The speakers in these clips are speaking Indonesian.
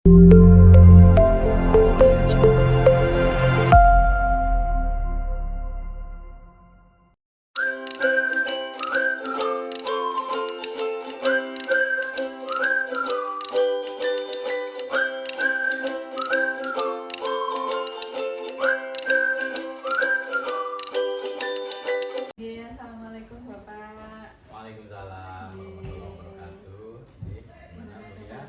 Assalamualaikum Bapak. Waalaikumsalam warahmatullahi wabarakatuh. Gimana Bu Ria?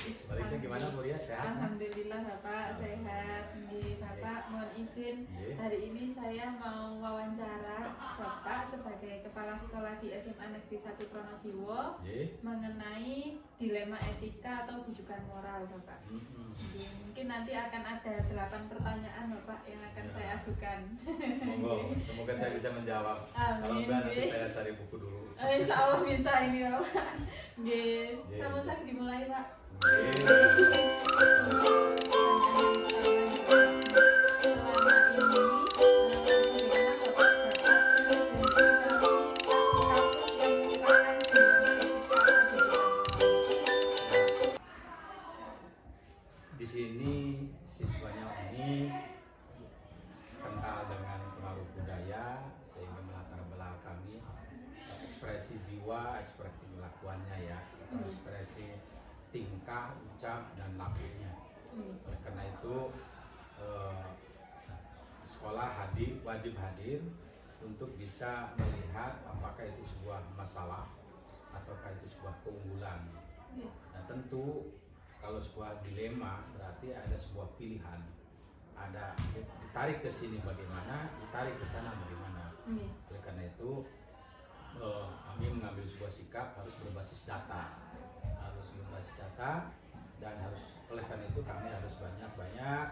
Sebaliknya gimana Bu Ria? Sehat? Alhamdulillah Bapak sehat. Bapak mohon izin hari ini saya mau wawancara Bapak sebagai Kepala Sekolah di SMA Negeri 1 Pronojiwo mengenai dilema etika atau bujukan moral Bapak. Mungkin nanti akan ada 8 pertanyaan Bapak yang akan saya ajukan. Monggo, semoga saya bisa menjawab. Amin. Kalau enggak nanti saya cari buku dulu. Insya Allah bisa ini Bapak. Sama saya dimulai Pak. Di sini siswanya ini kental dengan pengaruh budaya sehingga melatar belakangi ekspresi jiwa, ekspresi kelakuannya ya, atau ekspresi tingkah, ucap dan lakunya. Oleh karena itu sekolah wajib hadir untuk bisa melihat apakah itu sebuah masalah ataukah itu sebuah keunggulan. Nah tentu kalau sebuah dilema berarti ada sebuah pilihan, ada ditarik ke sini bagaimana, ditarik ke sana bagaimana. Oleh karena itu kami mengambil sebuah sikap harus berbasis data, dan oleh karena itu kami harus banyak-banyak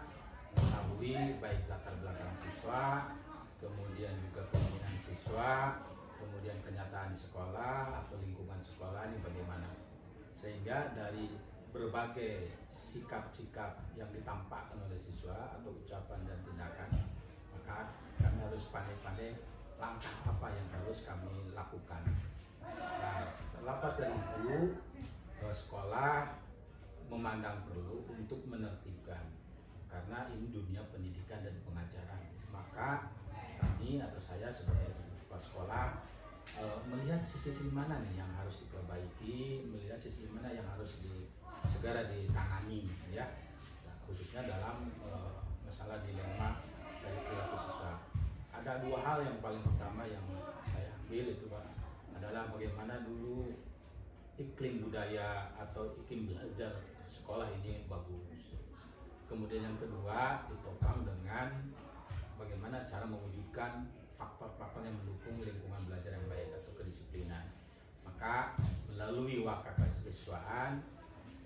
mengetahui baik latar belakang siswa, kemudian juga keinginan siswa, kemudian kenyataan sekolah atau lingkungan sekolah ini bagaimana, sehingga dari berbagai sikap-sikap yang ditampakkan oleh siswa atau ucapan dan tindakan, maka kami harus pandai-pandai langkah apa yang harus kami lakukan. Nah, terlepas dari itu, sekolah memandang perlu untuk menertibkan, karena ini dunia pendidikan dan pengajaran. Maka kami atau saya sebagai kepala sekolah melihat sisi mana nih yang harus diperbaiki, melihat sisi mana yang harus segera ditangani ya, khususnya dalam masalah dilema dari perilaku siswa. Ada 2 hal yang paling utama yang saya ambil itu Pak, adalah bagaimana dulu iklim budaya atau iklim belajar sekolah ini bagus. Kemudian yang kedua ditopang dengan bagaimana cara mewujudkan faktor-faktor yang mendukung lingkungan belajar yang baik atau kedisiplinan. Maka melalui wakaf kesiswaan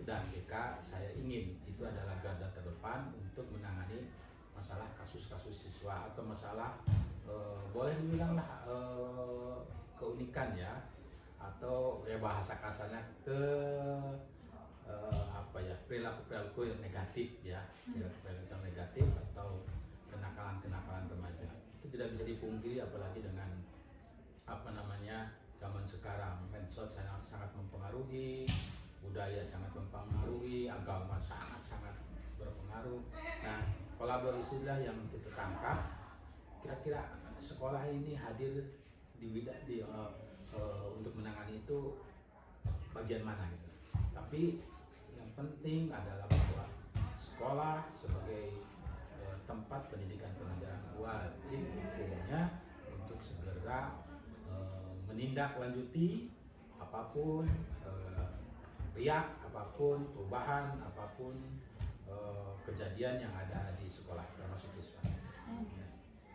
dan GK, saya ingin itu adalah garda terdepan untuk menangani masalah kasus-kasus siswa atau masalah boleh dibilanglah keunikan ya, atau ya bahasa kasarnya perilaku yang negatif ya, perilaku negatif atau kenakalan remaja. Itu tidak bisa dipungkiri, apalagi dengan zaman sekarang. Medsos sangat mempengaruhi, budaya sangat mempengaruhi, agama sangat berpengaruh. Nah, kolaborasilah yang kita tangkap. Kira-kira sekolah ini hadir untuk menangani itu bagian mana gitu. Tapi yang penting adalah bahwa sekolah sebagai tempat pendidikan pengajaran wajib hukumnya untuk segera menindaklanjuti apapun apapun perubahan, apapun kejadian yang ada di sekolah termasuk siswa.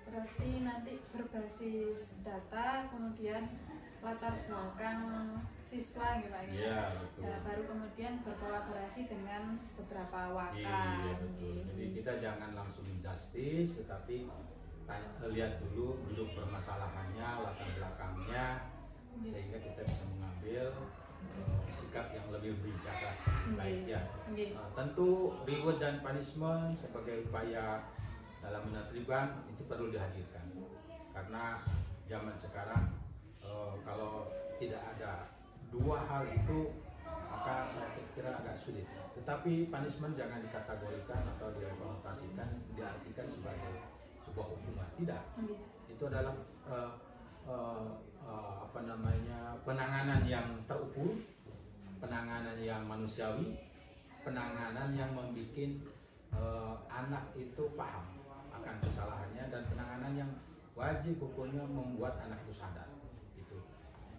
Berarti nanti berbasis data, kemudian latar belakang siswa gitu Pak. Iya, betul. Nah, baru kemudian berkolaborasi dengan beberapa wakaf. Iya, betul. Jadi kita jangan langsung justice, tetapi lihat dulu duduk permasalahannya, latar belakangnya, sehingga kita bisa mengambil sikap yang lebih bijak baik ya. Tentu reward dan punishment sebagai upaya dalam menertibkan itu perlu dihadirkan, karena zaman sekarang kalau tidak ada 2 hal itu maka saya kira agak sulit. Tetapi punishment jangan dikategorikan atau dikonotasikan, diartikan sebagai sebuah hukuman. Tidak. Itu adalah penanganan yang terukur, penanganan yang manusiawi, penanganan yang membuat anak itu paham akan kesalahannya, dan penanganan yang wajib hukumnya membuat anak itu sadar. Itu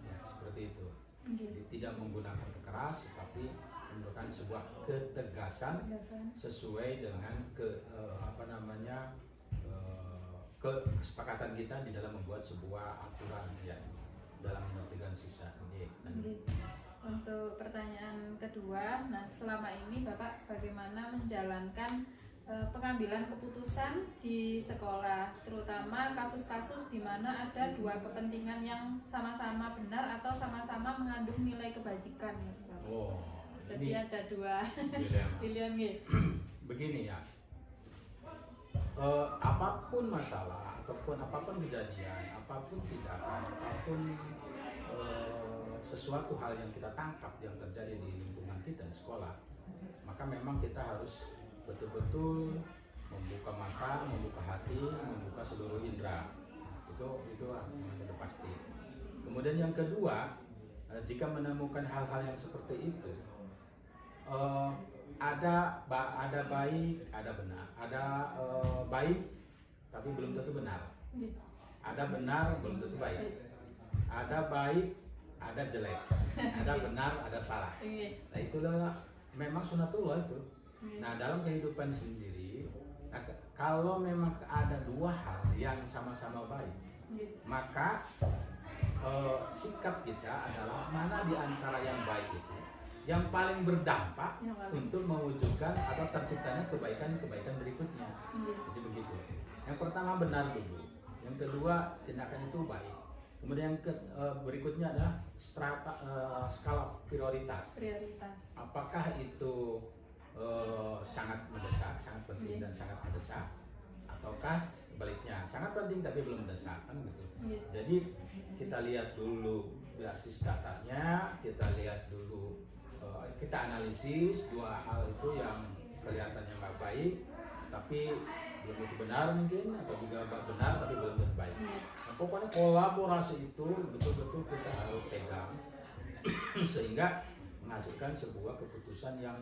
ya, seperti itu. Jadi, tidak menggunakan kekeras, tapi memberikan sebuah ketegasan sesuai dengan kesepakatan kita di dalam membuat sebuah aturan ya dalam menertibkan siswa. Untuk pertanyaan kedua, nah selama ini Bapak bagaimana menjalankan pengambilan keputusan di sekolah, terutama kasus-kasus di mana ada dua kepentingan yang sama-sama benar atau sama-sama mengandung nilai kebajikan, gitu, Bapak. Oh, jadi ada dua pilihan gitu. Begini ya, apapun masalah ataupun apapun kejadian, apapun tindakan, apapun sesuatu hal yang kita tangkap yang terjadi di lingkungan kita di sekolah, maka memang kita harus betul-betul membuka mata, membuka hati, membuka seluruh indera. Itu sudah pasti. Kemudian yang kedua, jika menemukan hal-hal yang seperti itu, ada baik, ada benar, ada baik tapi belum tentu benar, ada benar belum tentu baik, ada baik, ada jelek, ada benar, ada salah. Nah itulah memang sunatullah itu. Nah dalam kehidupan sendiri, kalau memang ada dua hal yang sama-sama baik, maka sikap kita adalah mana di antara yang baik itu yang paling berdampak untuk mewujudkan atau terciptanya kebaikan-kebaikan berikutnya. Jadi begitu. Yang pertama benar dulu, yang kedua tindakan itu baik. Kemudian berikutnya adalah skala prioritas. Apakah itu sangat mendesak, sangat penting dan sangat mendesak, ataukah sebaliknya sangat penting tapi belum mendesak, kan gitu. Jadi kita lihat dulu basis datanya, kita lihat dulu, kita analisis dua hal itu yang kelihatannya nggak baik tapi belum tentu benar mungkin, atau juga benar tapi belum tentu baik. Nah, pokoknya kolaborasi itu betul-betul kita harus pegang sehingga menghasilkan sebuah keputusan yang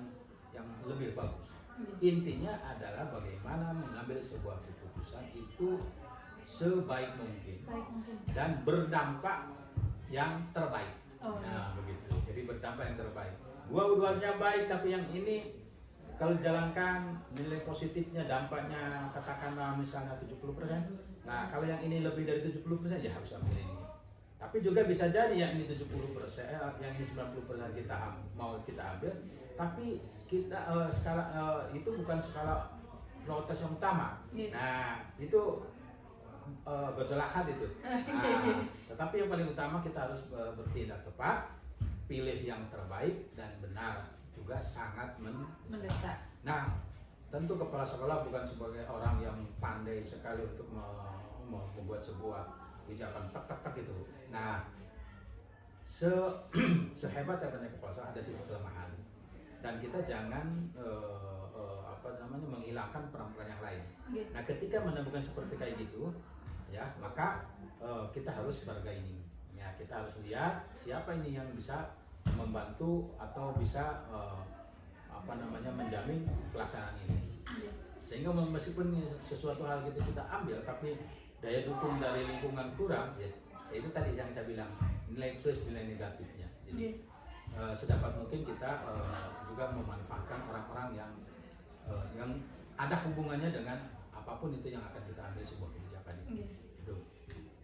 lebih bagus. Intinya adalah bagaimana mengambil sebuah keputusan itu sebaik mungkin dan berdampak yang terbaik. Nah begitu. Jadi berdampak yang terbaik. Dua-duanya baik, tapi yang ini kalau jalankan nilai positifnya, dampaknya katakanlah misalnya 70%. Nah kalau yang ini lebih dari 70% ya harus ambil ini. Tapi juga bisa jadi yang ini 70%, yang ini 90% kita ambil, tapi kita itu bukan skala prioritas yang utama. Nah itu gejolak itu. Nah, tetapi yang paling utama kita harus bertindak cepat, pilih yang terbaik dan benar, juga sangat mendesak. Nah, tentu kepala sekolah bukan sebagai orang yang pandai sekali untuk membuat sebuah kebijakan tak gitu. Nah, sehebat apanya kepala sekolah ada sisi kelemahan, dan kita jangan menghilangkan peran-peran yang lain. Nah, ketika menemukan seperti kayak gitu, ya maka kita harus bargaining. Ya, kita harus lihat siapa ini yang bisa membantu atau bisa menjamin pelaksanaan ini. Sehingga meskipun sesuatu hal gitu kita ambil, tapi daya dukung dari lingkungan kurang, ya itu tadi yang saya bilang, nilai plus nilai negatifnya. Jadi sedapat mungkin kita juga memanfaatkan orang-orang yang ada hubungannya dengan apapun itu yang akan kita ambil sebuah kebijakan itu.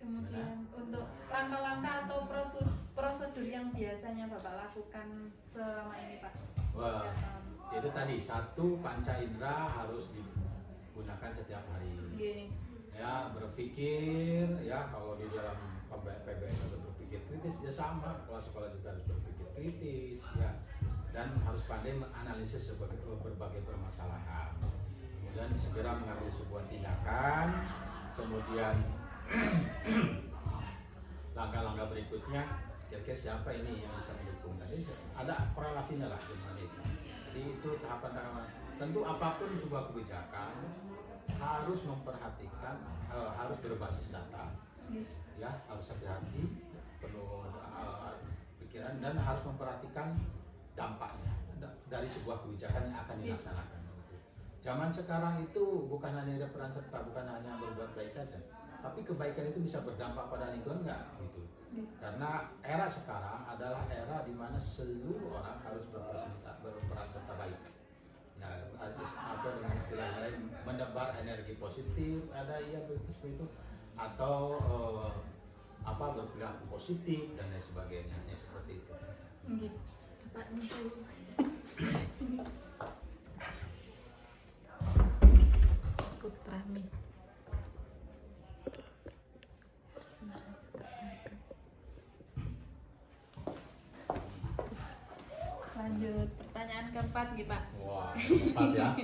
Kemudian untuk langkah-langkah atau prosedur yang biasanya Bapak lakukan selama ini, Pak? Wah, itu tadi satu, panca indera harus digunakan setiap hari. Ya, berpikir ya, kalau di dalam PBN itu berpikir kritis ya sama, sekolah juga harus berpikir kritis ya, dan harus pandai menganalisis berbagai permasalahan. Kemudian segera mengambil sebuah tindakan, kemudian langkah-langkah berikutnya kira-kira siapa ini yang bisa mendukung. Tadi ada korelasinya lah dengan itu. Jadi itu tahapan-tahapan. Tentu apapun sebuah kebijakan harus memperhatikan, harus berbasis data, ya harus hati-hati, penuh pikiran, dan harus memperhatikan dampaknya dari sebuah kebijakan yang akan dilaksanakan. Zaman sekarang itu bukan hanya ada peran serta, bukan hanya berbuat baik saja, tapi kebaikan itu bisa berdampak pada lingkungan nggak gitu. Karena era sekarang adalah era di mana seluruh orang harus berperan serta baik. Ya, atau dengan istilah lain menebar energi positif, ada ya seperti itu, atau berperilaku positif dan lain sebagainya, ya seperti itu. Pak Niku. Putrami. Lanjut pertanyaan keempat nih Pak. Wah, keempat ya.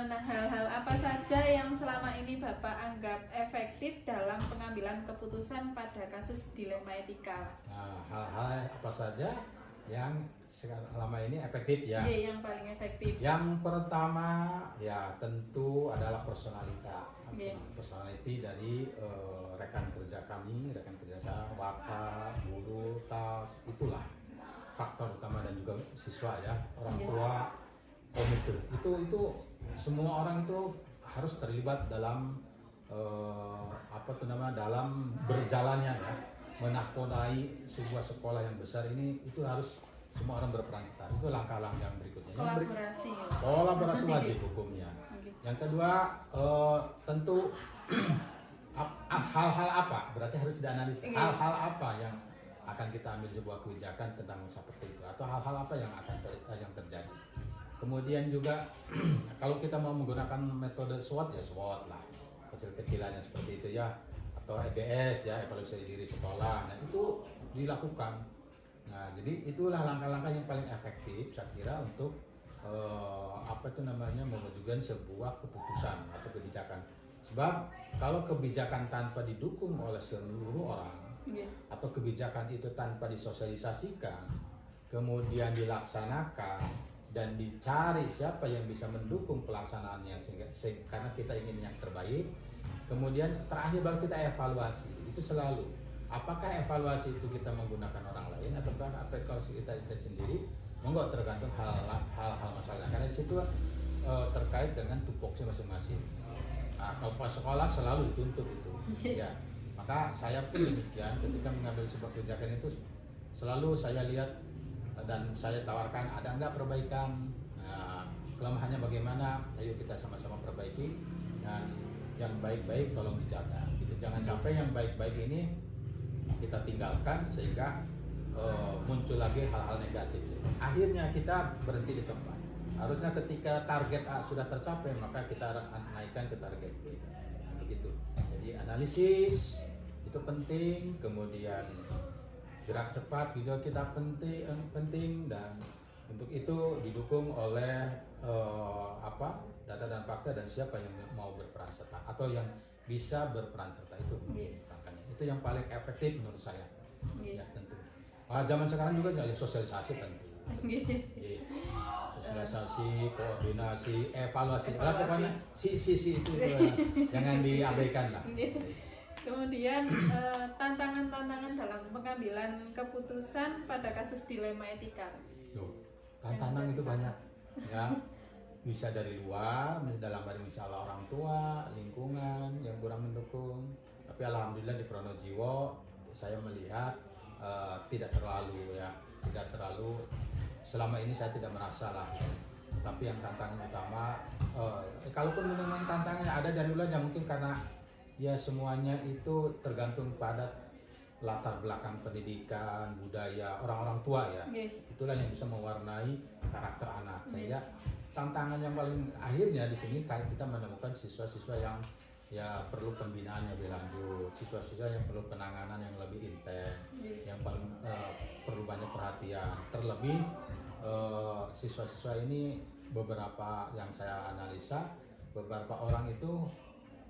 Nah, hal-hal apa saja yang selama ini Bapak anggap efektif dalam pengambilan keputusan pada kasus dilema etika? Nah, hal-hal apa saja yang selama ini efektif ya? Yang paling efektif. Yang pertama ya tentu adalah personality dari rekan kerja kami, rekan kerja saya, waka, guru, tas, itulah faktor utama, dan juga siswa ya, orang tua, komite. Itu semua orang itu harus terlibat dalam dalam berjalannya ya, menakodai sebuah sekolah yang besar ini, itu harus semua orang berperan serta. Itu langkah-langkah yang berikutnya. Kolaborasi wajib hukumnya. Yang kedua tentu hal-hal apa, berarti harus dianalisa. Hal-hal apa yang akan kita ambil sebuah kebijakan tentang seperti itu, atau hal-hal apa yang akan yang terjadi. Kemudian juga kalau kita mau menggunakan metode SWOT ya SWOT lah, kecil-kecilannya seperti itu ya, atau EBS ya, evaluasi diri sekolah. Nah itu dilakukan. Nah jadi itulah langkah-langkah yang paling efektif saya kira untuk memajukan sebuah keputusan atau kebijakan. Sebab kalau kebijakan tanpa didukung oleh seluruh orang, atau kebijakan itu tanpa disosialisasikan, kemudian dilaksanakan dan dicari siapa yang bisa mendukung pelaksanaannya, karena kita ingin yang terbaik, kemudian terakhir baru kita evaluasi. Itu selalu, apakah evaluasi itu kita menggunakan orang lain atau evaluasi kita sendiri, monggo, tergantung hal-hal masalah, karena di situ terkait dengan tupoksi masing-masing. Nah, kalau pas sekolah selalu dituntut itu ya. Maka saya pun demikian, ketika mengambil sebuah kebijakan itu selalu saya lihat dan saya tawarkan, ada enggak perbaikan, kelemahannya bagaimana, ayo kita sama-sama perbaiki, dan yang baik-baik tolong dijaga gitu. Jangan sampai yang baik-baik ini kita tinggalkan sehingga muncul lagi hal-hal negatif. Akhirnya kita berhenti di tempat. Harusnya ketika target A sudah tercapai, maka kita naikkan ke target B, begitu. Jadi analisis itu penting, kemudian gerak cepat juga kita penting, dan untuk itu didukung oleh data dan fakta, dan siapa yang mau berperan serta atau yang bisa berperan serta itu. Itu yang paling efektif menurut saya. Ya tentu. Zaman sekarang juga ya sosialisasi tentu. Sosialisasi, koordinasi, evaluasi. Pokoknya si itu jangan diabaikan lah. Kemudian tantangan-tantangan dalam pengambilan keputusan pada kasus dilema etika. Tantangan itu banyak ya, bisa dari luar, dalam hal misalnya orang tua, lingkungan yang kurang mendukung. Tapi alhamdulillah di Pronojiwo saya melihat tidak terlalu, selama ini saya tidak merasa lah. Tapi yang tantangan utama, kalaupun memang tantangannya ada dari luar, ya mungkin karena ya semuanya itu tergantung pada latar belakang pendidikan, budaya orang-orang tua ya. Itulah yang bisa mewarnai karakter anak. Sehingga tantangan yang paling akhirnya di sini kita menemukan siswa-siswa yang ya perlu pembinaan yang lebih lanjut, siswa-siswa yang perlu penanganan yang lebih intens, yang paling perlu banyak perhatian. Terlebih siswa-siswa ini, beberapa yang saya analisa, beberapa orang itu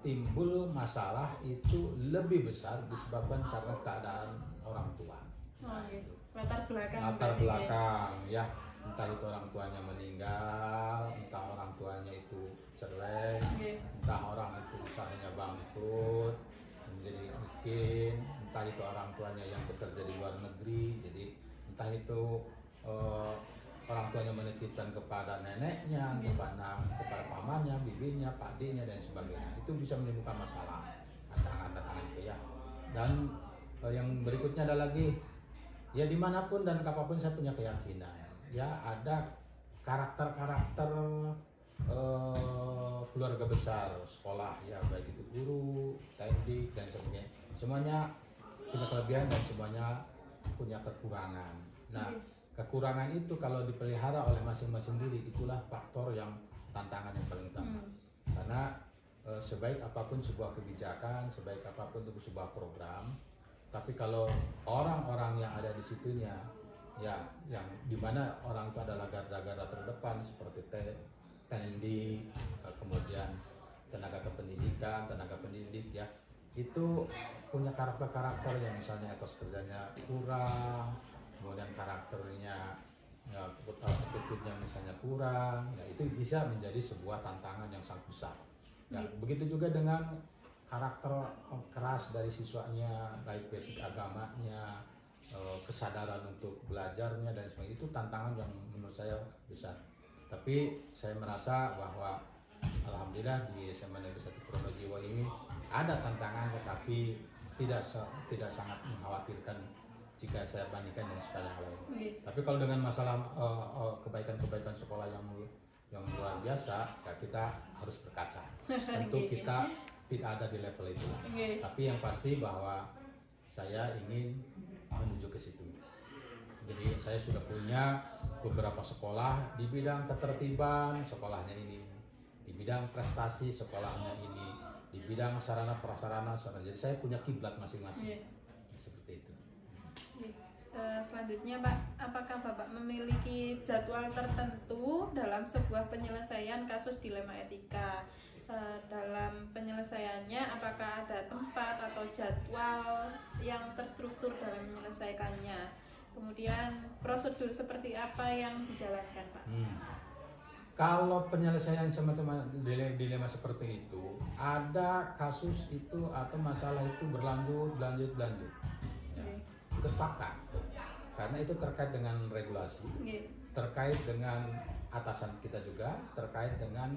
timbul masalah itu lebih besar disebabkan karena keadaan orang tua. Nah, Oke. itu. Latar belakang. Latar berarti, belakang ya, entah itu orang tuanya meninggal, entah orang tuanya itu cerai, Oke. entah orang itu usahanya bangkrut menjadi miskin, entah itu orang tuanya yang bekerja di luar negeri, jadi entah itu eh, orang tuanya menitipkan kepada neneknya, kepada pamannya, bibinya, pakdinya dan sebagainya, itu bisa menimbulkan masalah tantangan itu ya. Dan yang berikutnya ada lagi, ya dimanapun dan kapanpun saya punya keyakinan ya ada karakter-karakter keluarga besar sekolah ya, baik itu guru, teknik dan sebagainya, semuanya punya kelebihan dan semuanya punya kekurangan. Nah, kekurangan itu kalau dipelihara oleh masing-masing diri, itulah faktor yang tantangan yang paling utama. Karena sebaik apapun sebuah kebijakan, sebaik apapun itu sebuah program, tapi kalau orang-orang yang ada di situnya ya, yang dimana orang itu adalah garda-garda terdepan seperti TNI, kemudian tenaga kependidikan, tenaga pendidik ya, itu punya karakter-karakter yang misalnya etos kerjanya kurang, kemudian karakternya ya, attitude-nya misalnya kurang, ya itu bisa menjadi sebuah tantangan yang sangat besar. Ya, begitu juga dengan karakter keras dari siswanya, baik basic agamanya, kesadaran untuk belajarnya dan sebagainya, itu tantangan yang menurut saya besar. Tapi saya merasa bahwa alhamdulillah di SMA Negeri 1 Pronojiwo ini ada tantangan, tetapi tidak sangat mengkhawatirkan jika saya bandingkan dengan sekolah yang lain. Tapi kalau dengan masalah kebaikan-kebaikan sekolah yang luar biasa, ya kita harus berkaca. Tentu kita tidak ada di level itu. Tapi yang pasti bahwa saya ingin menuju ke situ. Jadi saya sudah punya beberapa sekolah di bidang ketertiban, sekolahnya ini, di bidang prestasi sekolahnya ini, di bidang sarana prasarana. Jadi saya punya kiblat masing-masing. Seperti itu. Selanjutnya Pak, apakah Bapak memiliki jadwal tertentu dalam sebuah penyelesaian kasus dilema etika? Dalam penyelesaiannya apakah ada tempat atau jadwal yang terstruktur dalam menyelesaikannya? Kemudian prosedur seperti apa yang dijalankan Pak? Kalau penyelesaian semacam dilema seperti itu, ada kasus itu atau masalah itu berlanjut. Ya. Itu fakta. Karena itu terkait dengan regulasi, terkait dengan atasan kita juga, terkait dengan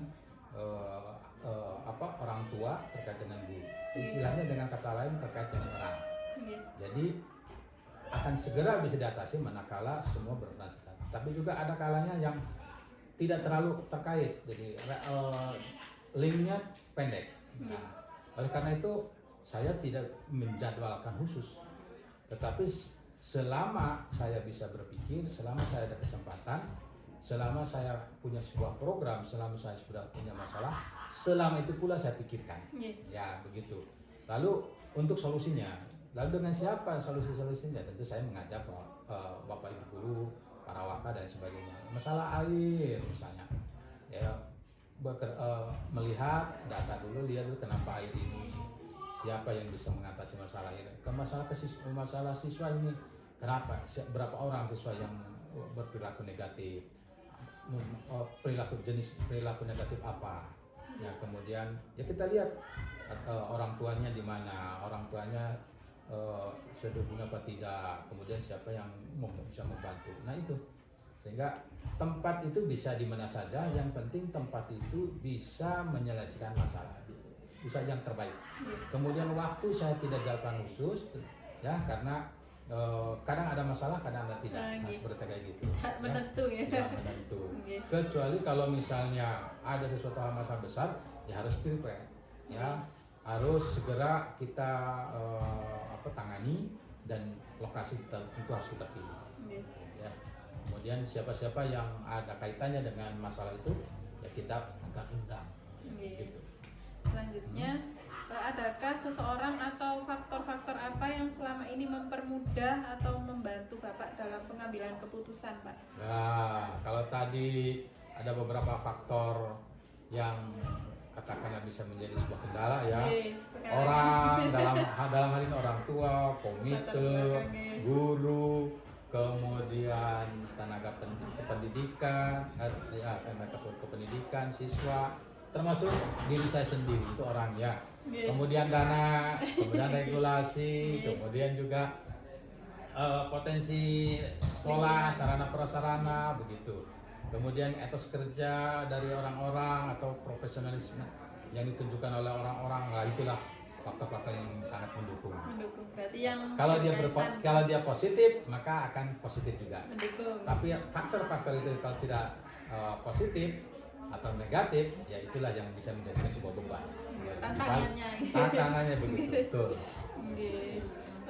orang tua, terkait dengan guru. Istilahnya dengan kata lain terkait dengan orang. Jadi akan segera bisa diatasi manakala semua bertransaksi. Tapi juga ada kalanya yang tidak terlalu terkait, jadi linknya pendek. Nah, oleh karena itu saya tidak menjadwalkan khusus, tetapi selama saya bisa berpikir, selama saya ada kesempatan, selama saya punya sebuah program, selama saya sudah punya masalah, selama itu pula saya pikirkan. Ya begitu. Lalu untuk solusinya, lalu dengan siapa solusinya? Tentu saya mengajak Bapak Ibu guru, para waka dan sebagainya. Masalah air misalnya, ya melihat data dulu, lihat dulu kenapa air ini, siapa yang bisa mengatasi masalah ini. Masalah siswa ini, kenapa? Berapa orang siswa yang berperilaku negatif? Perilaku negatif apa? Ya kemudian ya kita lihat orang tuanya di mana, orang tuanya sedukung apa tidak, kemudian siapa yang bisa membantu. Nah itu, sehingga tempat itu bisa di mana saja, yang penting tempat itu bisa menyelesaikan masalah, bisa yang terbaik. Kemudian waktu saya tidak jadwalkan khusus ya, karena kadang ada masalah, kadang ada tidak. Nah seperti kayak gitu. Menentu ya. Tidak menentu. Kecuali kalau misalnya ada sesuatu hal masalah besar, ya harus prepare. Ya harus segera kita tangani, dan lokasi tentu harus kita pilih. Ya. Kemudian siapa-siapa yang ada kaitannya dengan masalah itu, ya kita akan undang. Gitu. Selanjutnya, adakah seseorang atau faktor-faktor apa yang selama ini mempermudah atau membantu Bapak dalam pengambilan keputusan, Pak? Nah, kalau tadi ada beberapa faktor yang katakanlah bisa menjadi sebuah kendala ya. Oke, Orang dalam hal ini orang tua, komite, guru, kemudian tenaga pendidikan, tenaga kependidikan, siswa, termasuk diri saya sendiri itu orangnya. Kemudian dana, kemudian regulasi, kemudian juga potensi sekolah, sarana prasarana begitu. Kemudian etos kerja dari orang-orang atau profesionalisme yang ditunjukkan oleh orang-orang, nah itulah faktor-faktor yang sangat mendukung. Berarti yang kalau dia positif maka akan positif juga. mendukung. Tapi faktor-faktor itu kalau tidak positif atau negatif, ya itulah yang bisa menjadikan sebuah beban. Tantangannya begitu, betul.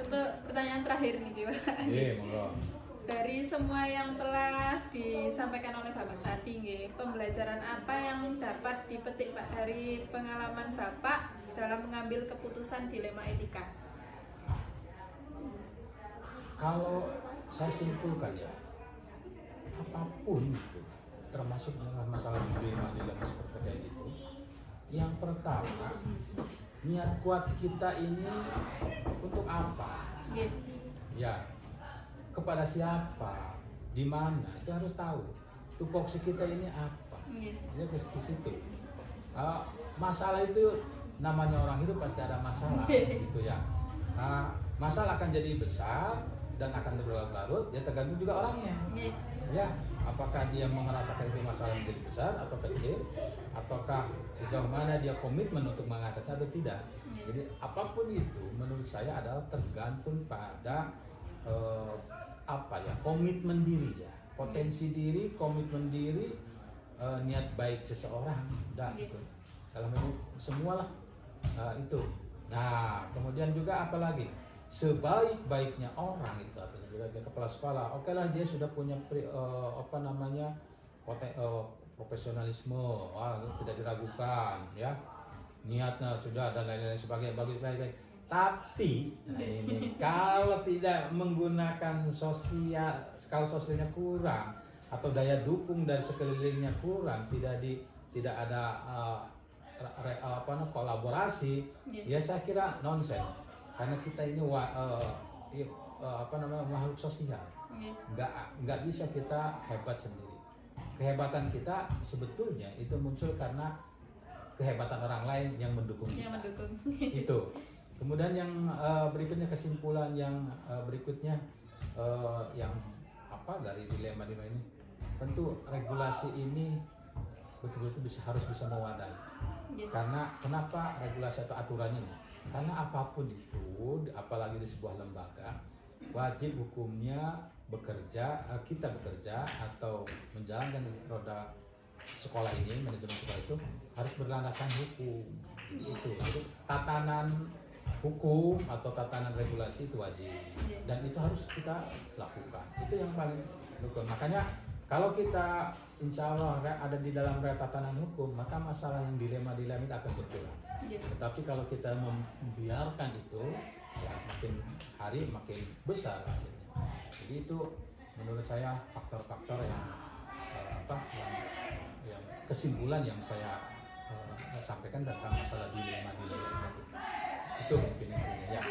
Untuk pertanyaan terakhir nih, Pak. Monggo. Dari semua yang telah disampaikan oleh Bapak tadi, pembelajaran apa yang dapat dipetik Pak dari pengalaman Bapak dalam mengambil keputusan dilema etika? Kalau saya simpulkan ya, apapun itu, termasuk dengan masalah dilema seperti kayak gitu, yang pertama, niat kuat kita ini untuk apa? Ya, kepada siapa, di mana, itu harus tahu. Tupoksi kita ini apa? Dia ke situ. Masalah itu namanya orang hidup pasti ada masalah, gitu ya. Masalah akan jadi besar dan akan berlarut-larut, ya tergantung juga orangnya. Ya, apakah dia merasakan itu masalah menjadi besar atau kecil, ataukah sejauh mana dia komitmen untuk mengatasi atau tidak. Jadi apapun itu menurut saya adalah tergantung pada komitmen diri ya, potensi diri, komitmen diri, niat baik seseorang, dan itu dalam ini semualah itu. Nah kemudian juga apalagi sebaik-baiknya orang itu atau sebagai kepala sekolah, oke lah dia sudah punya profesionalisme, tidak diragukan ya, niatnya sudah dan lain-lain sebagainya, bagus-baik. Tapi ini kalau tidak menggunakan sosial, kalau sosialnya kurang atau daya dukung dari sekelilingnya kurang, tidak ada kolaborasi, ya saya kira nonsen. Karena kita ini makhluk sosial, nggak bisa kita hebat sendiri. Kehebatan kita sebetulnya itu muncul karena kehebatan orang lain yang mendukung kita. Itu. Kemudian yang berikutnya, kesimpulan yang berikutnya yang dari dilema ini, tentu regulasi ini betul-betul harus bisa mewadai. Karena kenapa regulasi atau aturan ini? Karena apapun itu, apalagi di sebuah lembaga, wajib hukumnya kita bekerja atau menjalankan roda sekolah ini, manajemen sekolah itu harus berlandaskan hukum. Itu tatanan hukum atau tatanan regulasi itu wajib, dan itu harus kita lakukan. Itu yang paling penting. Makanya kalau kita insya Allah ada di dalam tatanan hukum, maka masalah yang dilema itu akan berkurang. Tetapi kalau kita membiarkan itu, ya makin hari makin besar akhirnya. Jadi itu menurut saya faktor-faktor yang kesimpulan yang saya sampaikan tentang masalah dilema seperti itu mungkin ya.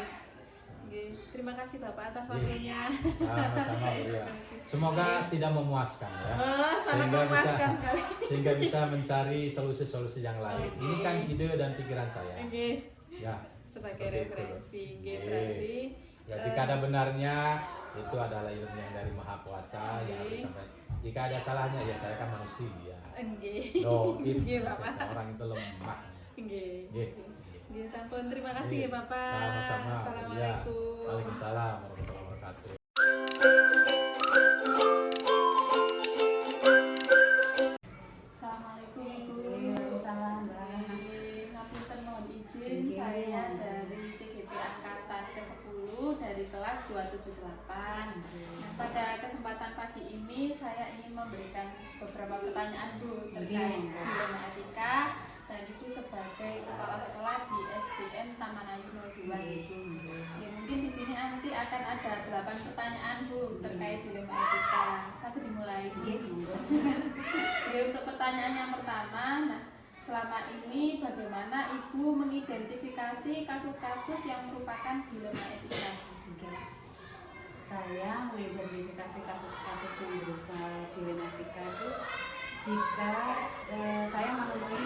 Terima kasih Bapak atas waktunya. Sama-sama Bu ya. Semoga tidak memuaskan ya. Sehingga bisa mencari solusi-solusi yang lain. Ini kan ide dan pikiran saya. Ya. Sebagai referensi. Berarti ya jika ada benarnya itu adalah ilmu yang dari Maha Kuasa yang harus sampai. Jika ada salahnya ya saya kan manusia. Orang itu lemah. Sampun, terima kasih ya Bapak. Sama-sama. Assalamualaikum. Waalaikumsalam warahmatullahi wabarakatuh. Assalamualaikum Ibu. Waalaikumsalam. Ngapunten mohon izin, saya dari CGP Angkatan ke-10 dari kelas 278. Pada kesempatan pagi ini saya ingin memberikan beberapa pertanyaan Bu terkait dilema etika. Dan itu sebagai kepala sekolah di SDN Taman Ayu 02 itu. Ya, mungkin di sini nanti akan ada 8 pertanyaan Bu terkait dilema etika. Satu dimulai. Ya, untuk pertanyaan yang pertama, selama ini bagaimana Ibu mengidentifikasi kasus-kasus yang merupakan dilema etika? Saya mengidentifikasi kasus-kasus yang berupa dilema etika itu jika saya menemui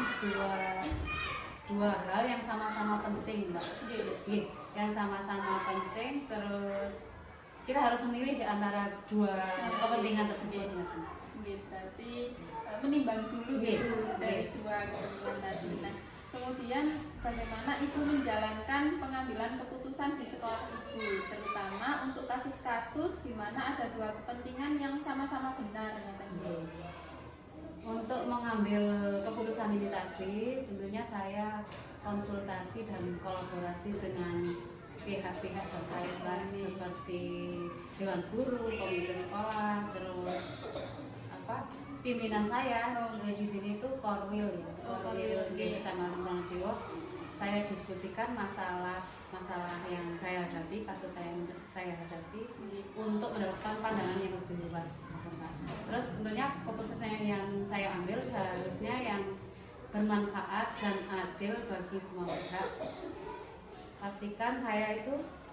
dua hal yang sama-sama penting, Mbak. Yang sama-sama penting, terus kita harus memilih antara dua kepentingan tersebut. Berarti menimbang dulu dari dua kepentingan tadi. Nah, kemudian bagaimana Ibu menjalankan pengambilan keputusan di sekolah Ibu, terutama untuk kasus-kasus di mana ada dua kepentingan yang sama-sama benar, Untuk mengambil keputusan ini tadi, tentunya saya konsultasi dan kolaborasi dengan pihak-pihak terkait seperti Dewan Guru, komite sekolah, terus pimpinan saya di sini itu Korwil ya, Korwil di Kecamatan Pronojiwo. Saya diskusikan masalah yang saya hadapi, kasus saya hadapi untuk mendapatkan pandangan yang lebih luas. Terus tentunya keputusan yang saya ambil seharusnya yang bermanfaat dan adil bagi semua pihak.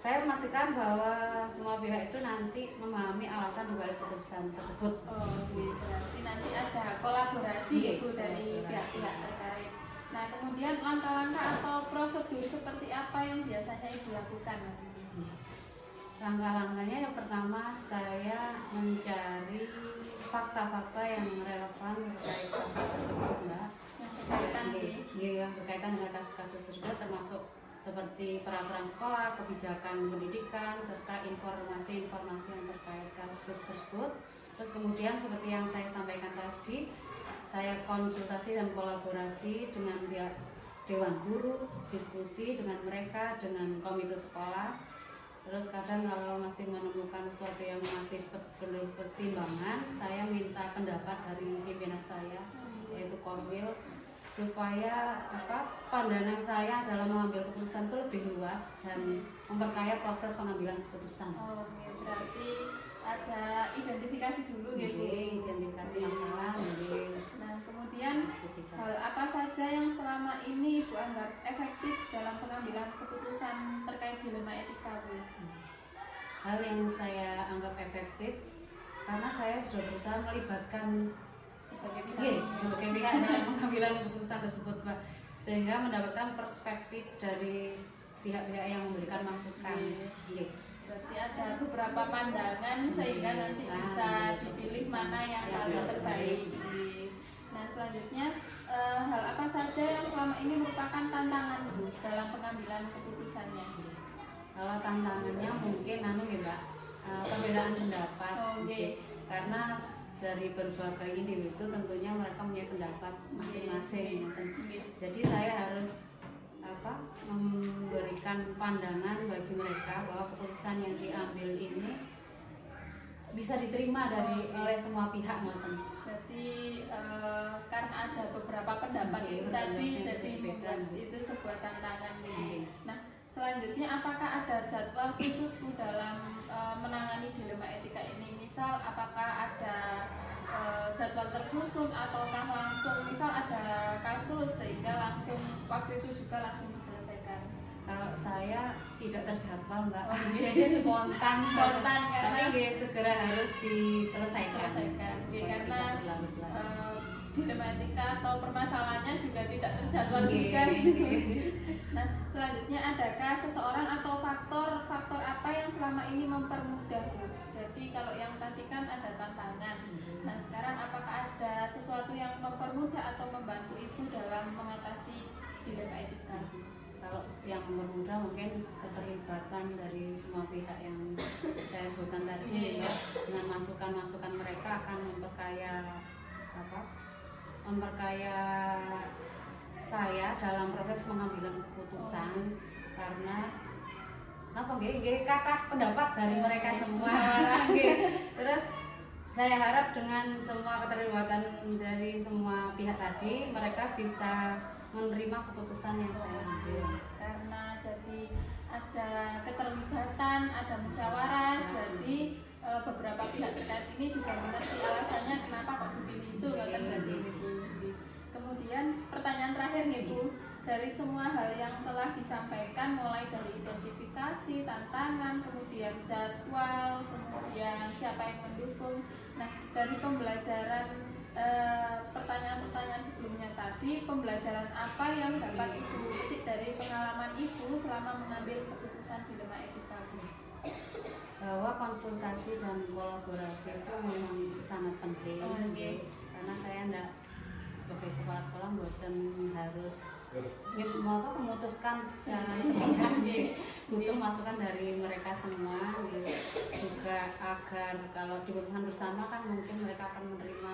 Saya memastikan bahwa semua pihak itu nanti memahami alasan dibalik keputusan tersebut. Berarti nanti ada kolaborasi dari pihak-pihak terkait. Nah, kemudian langkah-langkah atau prosedur seperti apa yang biasanya Ibu lakukan? Langkah-langkahnya yang pertama, saya mencari fakta-fakta yang relevan terkait kasus tersebut, Mbak. Yang berkaitan dengan kasus-kasus tersebut, termasuk seperti peraturan sekolah, kebijakan pendidikan, serta informasi-informasi yang terkait kasus tersebut. Terus kemudian seperti yang saya sampaikan tadi, saya konsultasi dan kolaborasi dengan pihak Dewan Guru, diskusi dengan mereka, dengan komite sekolah. Terus kadang kalau masih menemukan sesuatu yang masih perlu pertimbangan, saya minta pendapat dari pimpinan saya, yaitu Korwil, supaya pandangan saya dalam mengambil keputusan itu lebih luas dan memperkaya proses pengambilan keputusan. Berarti ada identifikasi dulu gitu. Identifikasi masalah. Nah, kemudian hal apa saja yang selama ini Ibu anggap efektif dalam pengambilan keputusan terkait dilema etika, Bu? Hal yang saya anggap efektif karena saya sudah berusaha melibatkan berbagai pihak dalam pengambilan keputusan tersebut, Mbak, sehingga mendapatkan perspektif dari pihak-pihak yang memberikan masukan. Berarti ada beberapa pandangan sehingga nanti bisa dipilih mana yang paling terbaik. Nah, selanjutnya hal apa saja yang selama ini merupakan tantangan dalam pengambilan keputusannya? Kalau tantangannya mungkin Mbak, perbedaan pendapat. Karena dari berbagai individu tentunya mereka punya pendapat masing-masing. Jadi saya harus memberikan pandangan bagi mereka bahwa keputusan yang diambil ini bisa diterima oleh semua pihak. Jadi karena ada beberapa pendapat itu tadi, jadi membuat itu sebuah tantangan. Nah, selanjutnya apakah ada jadwal khusus dalam menangani dilema etika ini? Misal apakah ada jadwal tersusun ataukah langsung misal ada kasus sehingga langsung waktu itu juga langsung diselesaikan? Kalau saya tidak terjadwal, Mbak. Jadi spontan karena segera harus diselesaikan. Karena dilema etika atau permasalahannya juga tidak terjadwal juga. Nah, selanjutnya adakah seseorang atau faktor apa yang selama ini mempermudah? Jadi kalau yang tadi kan ada tantangan. Nah, sekarang apakah ada sesuatu yang mempermudah atau membantu Ibu dalam mengatasi dilema etika? Kalau yang mempermudah mungkin keterlibatan dari semua pihak yang saya sebutkan tadi, dengan masukan-masukan mereka akan memperkaya saya dalam proses pengambilan keputusan. Karena kata pendapat dari mereka semua. Terus saya harap dengan semua keterlibatan dari semua pihak tadi, mereka bisa menerima keputusan yang saya ambil. Karena jadi ada keterlibatan, ada musyawarah, jadi beberapa pihak terkait ini juga mengerti alasannya kenapa kok dipilih itu. Kemudian pertanyaan terakhir Ibu, dari semua hal yang telah disampaikan, mulai dari identifikasi, tantangan, kemudian jadwal, kemudian siapa yang mendukung. Nah, dari pembelajaran pertanyaan-pertanyaan sebelumnya tadi, pembelajaran apa yang dapat Ibu petik dari pengalaman Ibu selama mengambil keputusan dilema etika, Bu? Bahwa konsultasi dan kolaborasi itu memang sangat penting. Karena saya enggak sebagai kepala sekolah bukan harus memutuskan secara sepihak, butuh masukan dari mereka semua juga agar kalau diputuskan bersama kan mungkin mereka akan menerima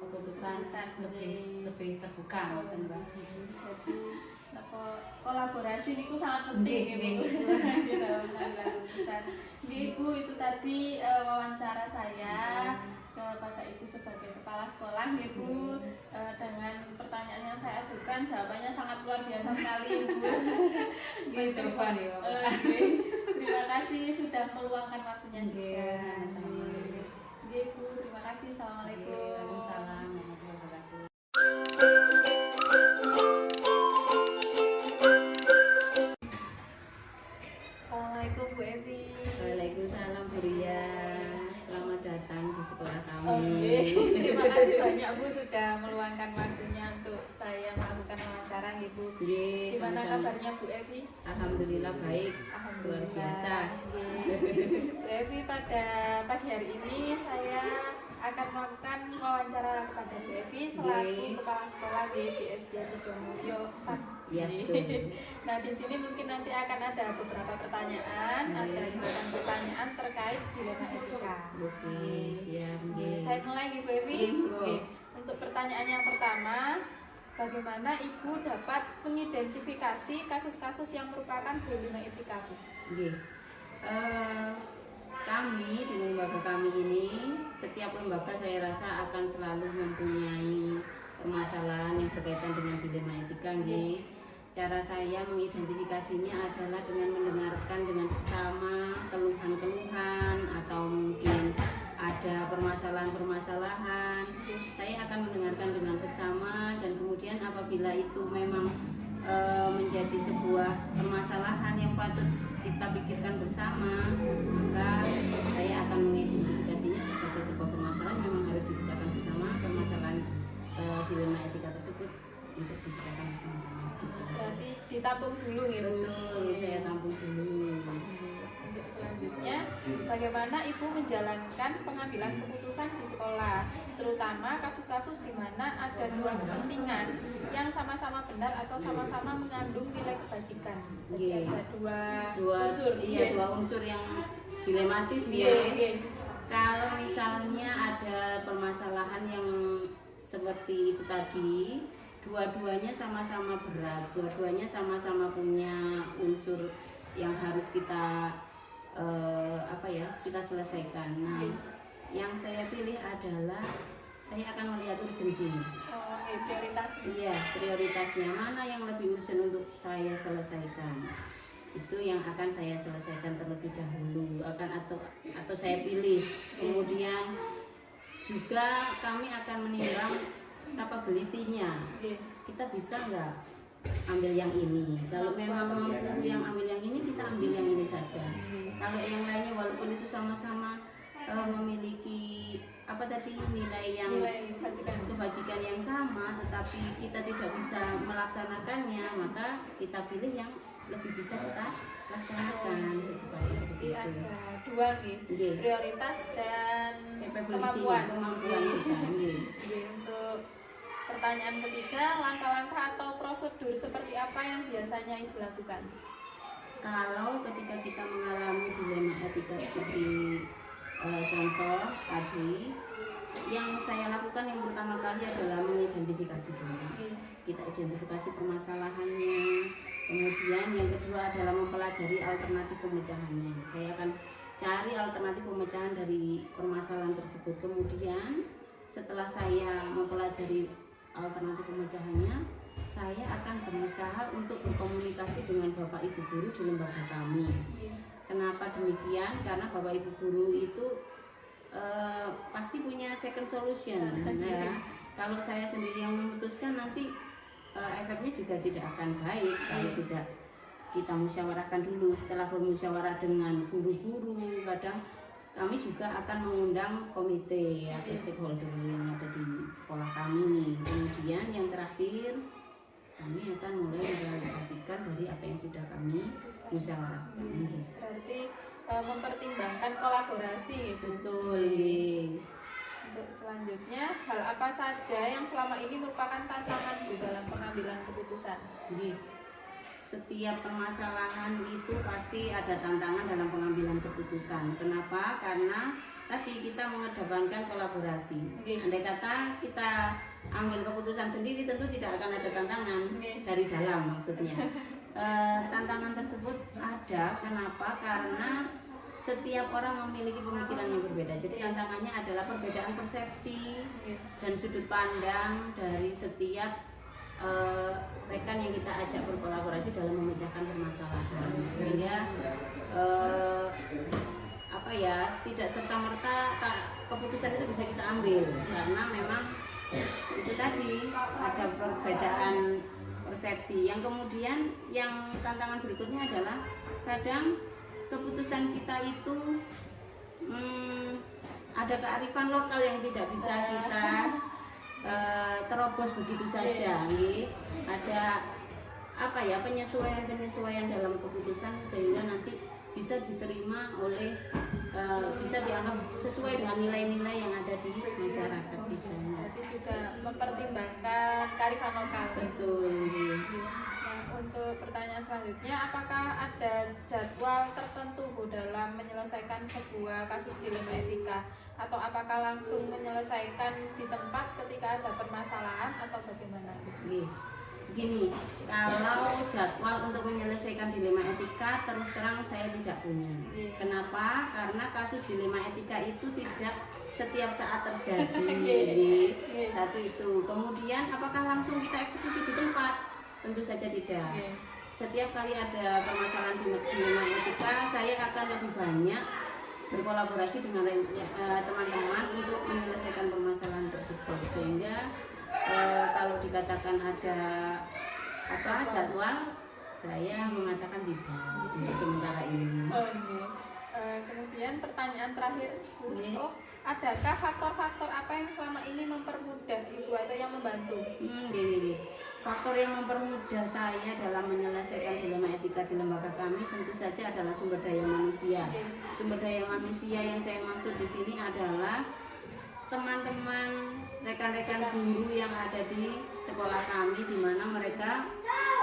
keputusan lebih terbuka, kan Mbak. Jadi kolaborasi itu sangat penting ya Bu di dalam mengambil keputusan. Ibu, itu tadi wawancara saya kepada Ibu sebagai kepala sekolah, Ibu, dengan pertanyaan yang saya ajukan jawabannya sangat luar biasa sekali, Ibu. Mencoba nih, Terima kasih sudah meluangkan waktunya juga. Sama-sama. Ibu, terima kasih. Assalamualaikum. Waalaikumsalam warahmatullahi wabarakatuh. Assalamualaikum Bu Evi. Waalaikumsalam Bu Ria. Selamat datang di sekolah kami. Terima kasih banyak Bu sudah meluangkan waktunya untuk saya melakukan wawancara Ibu. Gimana kabarnya Bu Evi? Alhamdulillah baik. Luar biasa. Bu Evi, pada pagi hari ini saya akan melakukan wawancara kepada Bu Evi selaku kepala sekolah di BSD Sidomulyo 4. Ya, betul. Nah, di sini mungkin nanti akan ada beberapa pertanyaan, ada pertanyaan terkait dilema etika. Oke, siap. Saya mulai Bu Evi. Untuk pertanyaan yang pertama, bagaimana Ibu dapat mengidentifikasi kasus-kasus yang merupakan dilema etika, Bu? Kami di lembaga kami ini, setiap lembaga saya rasa akan selalu mempunyai permasalahan yang berkaitan dengan dilema etika. Cara saya mengidentifikasinya adalah dengan mendengarkan dengan seksama keluhan-keluhan atau mungkin ada permasalahan-permasalahan. Saya akan mendengarkan dengan seksama dan kemudian apabila itu memang menjadi sebuah permasalahan yang patut kita pikirkan bersama, maka saya akan mengidentifikasinya sebagai sebuah permasalahan yang memang harus dibicarakan bersama. Permasalahan dilema etika tersebut untuk dibicarakan bersama-sama. Berarti ditampung dulu ya Bu? Betul, saya tampung dulu. Untuk selanjutnya, bagaimana Ibu menjalankan pengambilan keputusan di sekolah, terutama kasus-kasus di mana ada dua kepentingan yang sama-sama benar atau sama-sama mengandung nilai kebajikan. Jadi ada dua unsur. Iya, dua unsur yang dilematis Kalau misalnya ada permasalahan yang seperti itu tadi, dua-duanya sama-sama berat, dua-duanya sama-sama punya unsur yang harus kita kita selesaikan. Nah, yang saya pilih adalah saya akan melihat urgensinya. Prioritas. Iya, prioritasnya mana yang lebih urgent untuk saya selesaikan. Itu yang akan saya selesaikan terlebih dahulu, atau saya pilih. Kemudian juga kami akan menimbang capability-nya. Kita bisa nggak ambil yang ini? Kalau memang mampu yang ambil yang ini, kita ambil yang ini saja. Kalau yang lainnya walaupun itu sama-sama memiliki nilai yang kebajikan yang sama, tetapi kita tidak bisa melaksanakannya, maka kita pilih yang lebih bisa kita laksanakan. Seperti ada dua prioritas dan kemampuan kita. Untuk pertanyaan ketiga, langkah-langkah atau prosedur seperti apa yang biasanya Ibu lakukan? Kalau ketika kita mengalami dilema etika seperti contoh tadi, yang saya lakukan yang pertama kali adalah mengidentifikasi dulu. Kita identifikasi permasalahannya, kemudian yang kedua adalah mempelajari alternatif pemecahannya. Saya akan cari alternatif pemecahan dari permasalahan tersebut. Kemudian setelah saya mempelajari alternatif pemecahannya, saya akan berusaha untuk berkomunikasi dengan Bapak Ibu Guru di lembaga kami. Kenapa demikian? Karena Bapak Ibu Guru itu pasti punya second solution. Nah, kalau saya sendiri yang memutuskan, nanti efeknya juga tidak akan baik kalau tidak kita musyawarahkan dulu. Setelah bermusyawarah dengan guru-guru, kadang kami juga akan mengundang komite atau stakeholder yang ada di sekolah kami. Kemudian yang terakhir, kami akan mulai merealisasikan dari apa yang sudah kami musyawarahkan. Berarti mempertimbangkan kolaborasi gitu. Betul. Untuk selanjutnya, hal apa saja yang selama ini merupakan tantangan di dalam pengambilan keputusan? Jadi setiap permasalahan itu pasti ada tantangan dalam pengambilan keputusan. Kenapa? Karena tadi kita mengedepankan kolaborasi. Andai kata kita ambil keputusan sendiri, tentu tidak akan ada tantangan dari dalam maksudnya. Tantangan tersebut ada. Kenapa? Karena setiap orang memiliki pemikiran yang berbeda. Jadi tantangannya adalah perbedaan persepsi dan sudut pandang dari setiap rekan yang kita ajak berkolaborasi dalam memecahkan permasalahan. Sehingga tidak serta-merta keputusan itu bisa kita ambil, karena memang itu tadi ada perbedaan persepsi. Yang kemudian yang tantangan berikutnya adalah kadang keputusan kita itu ada kearifan lokal yang tidak bisa kita terobos begitu saja. Ada penyesuaian dalam keputusan sehingga nanti bisa diterima oleh bisa dianggap sesuai dengan nilai-nilai yang ada di masyarakat kita. Berarti juga mempertimbangkan kearifan lokal. Betul. Untuk pertanyaan selanjutnya, apakah ada jadwal tertentu Bu dalam menyelesaikan sebuah kasus dilema etika, atau apakah langsung menyelesaikan di tempat ketika ada permasalahan atau bagaimana? Gini, kalau jadwal untuk menyelesaikan dilema etika terus terang saya tidak punya. Kenapa? Karena kasus dilema etika itu tidak setiap saat terjadi. Satu itu. Kemudian apakah langsung kita eksekusi di tempat? Tentu saja tidak. Setiap kali ada permasalahan dilema etika, saya akan lebih banyak berkolaborasi dengan teman-teman untuk menyelesaikan permasalahan tersebut. Sehingga kalau dikatakan ada jadwal, saya mengatakan tidak untuk sementara ini. Kemudian pertanyaan terakhir, adakah faktor-faktor apa yang selama ini mempermudah Ibu atau yang membantu? Faktor yang mempermudah saya dalam menyelesaikan dilema etika di lembaga kami tentu saja adalah sumber daya manusia. Sumber daya manusia yang saya maksud di sini adalah teman-teman, rekan-rekan guru yang ada di sekolah kami, di mana mereka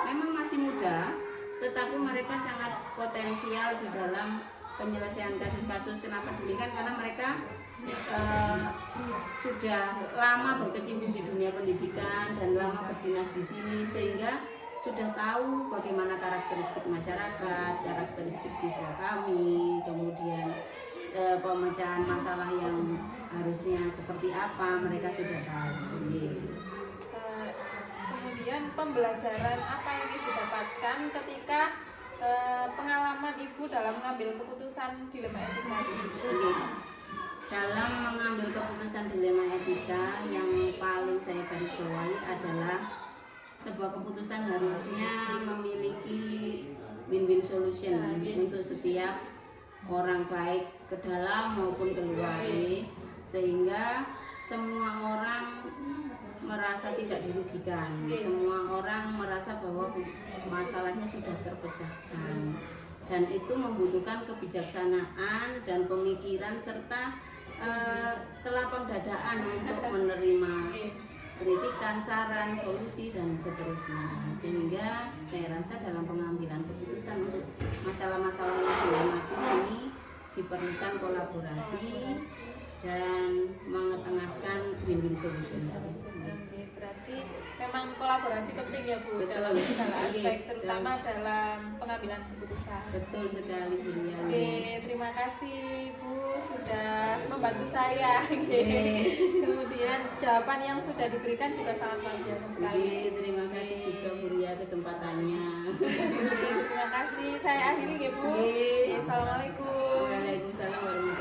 memang masih muda, tetapi mereka sangat potensial di dalam penyelesaian kasus-kasus. Kenapa demikian? Karena mereka sudah lama berkecimpung di dunia pendidikan dan lama berdinas di sini, sehingga sudah tahu bagaimana karakteristik masyarakat, karakteristik siswa kami, kemudian pemecahan masalah yang harusnya seperti apa, mereka sudah tahu. Kemudian pembelajaran apa yang Ibu dapatkan ketika pengalaman Ibu dalam mengambil keputusan dilema etika? Dalam mengambil keputusan dilema etika, yang paling saya garis bawahi adalah sebuah keputusan harusnya memiliki win-win solution untuk setiap orang, baik ke dalam maupun keluar, sehingga semua orang merasa tidak dirugikan, semua orang merasa bahwa masalahnya sudah terpecahkan, dan itu membutuhkan kebijaksanaan dan pemikiran serta kelapang dadaan untuk menerima kritikan, saran, solusi, dan seterusnya. Sehingga saya rasa dalam pengambilan keputusan untuk masalah-masalah yang dilematis ini diperlukan kolaborasi dan mengetengahkan win-win solution. Berarti memang kolaborasi penting ya Bu, dalam segala aspek, terutama dalam pengambilan keputusan. Betul sekali Bu Ria. Terima kasih Bu sudah membantu saya. Kemudian jawaban yang sudah diberikan juga sangat luar biasa sekali. Terima kasih juga Bu Ria kesempatannya. Terima kasih. Saya akhiri ya Bu. Assalamualaikum. Waalaikumsalam warahmatullahi wabarakatuh.